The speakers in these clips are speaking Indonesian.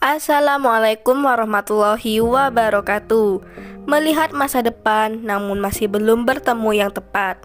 Assalamualaikum warahmatullahi wabarakatuh. Melihat masa depan namun masih belum bertemu yang tepat.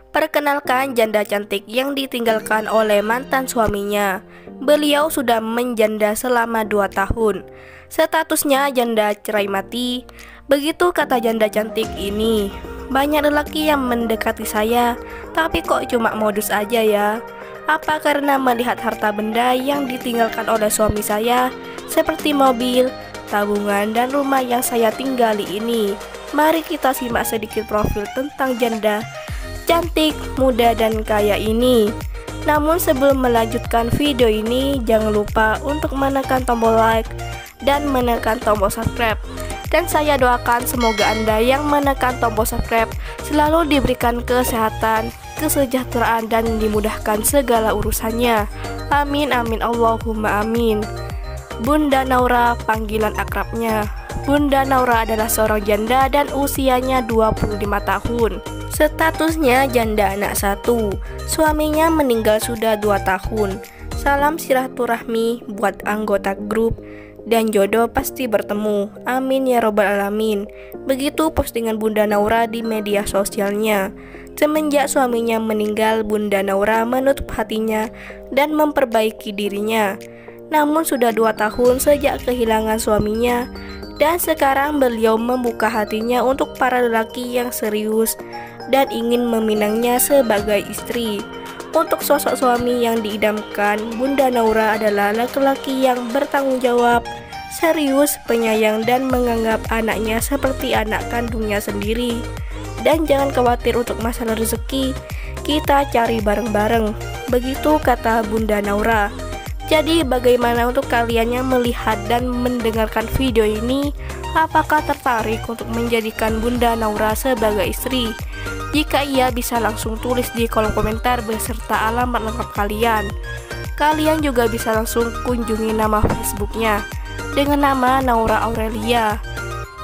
Perkenalkan janda cantik yang ditinggalkan oleh mantan suaminya. Beliau sudah menjanda selama 2 tahun. Statusnya janda cerai mati. Begitu kata janda cantik ini. Banyak lelaki yang mendekati saya, tapi kok cuma modus aja ya. Apa karena melihat harta benda yang ditinggalkan oleh suami saya, seperti mobil, tabungan, dan rumah yang saya tinggali ini? Mari kita simak sedikit profil tentang janda cantik, muda, dan kaya ini. Namun sebelum melanjutkan video ini, jangan lupa untuk menekan tombol like dan menekan tombol subscribe. Dan saya doakan semoga Anda yang menekan tombol subscribe selalu diberikan kesehatan, kesejahteraan, dan dimudahkan segala urusannya. Amin amin Allahumma amin. Bunda Naura panggilan akrabnya. Bunda Naura adalah seorang janda dan usianya 25 tahun. Statusnya janda anak 1. Suaminya meninggal sudah 2 tahun. Salam silaturahmi buat anggota grup, dan jodoh pasti bertemu. Amin ya robbal alamin. Begitu postingan Bunda Naura di media sosialnya. Semenjak suaminya meninggal, Bunda Naura menutup hatinya dan memperbaiki dirinya. Namun sudah 2 tahun sejak kehilangan suaminya, dan sekarang beliau membuka hatinya untuk para lelaki yang serius dan ingin meminangnya sebagai istri. Untuk sosok suami yang diidamkan, Bunda Naura adalah laki-laki yang bertanggung jawab, serius, penyayang, dan menganggap anaknya seperti anak kandungnya sendiri. Dan jangan khawatir untuk masalah rezeki, kita cari bareng-bareng. Begitu kata Bunda Naura. Jadi bagaimana untuk kalian yang melihat dan mendengarkan video ini? Apakah tertarik untuk menjadikan Bunda Naura sebagai istri? Jika iya, bisa langsung tulis di kolom komentar beserta alamat lengkap kalian. Kalian juga bisa langsung kunjungi nama Facebooknya dengan nama Naura Aurelia.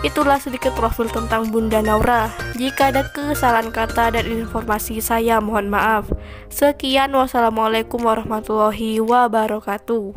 Itulah sedikit profil tentang Bunda Naura. Jika ada kesalahan kata dan informasi, saya mohon maaf. Sekian, wassalamualaikum warahmatullahi wabarakatuh.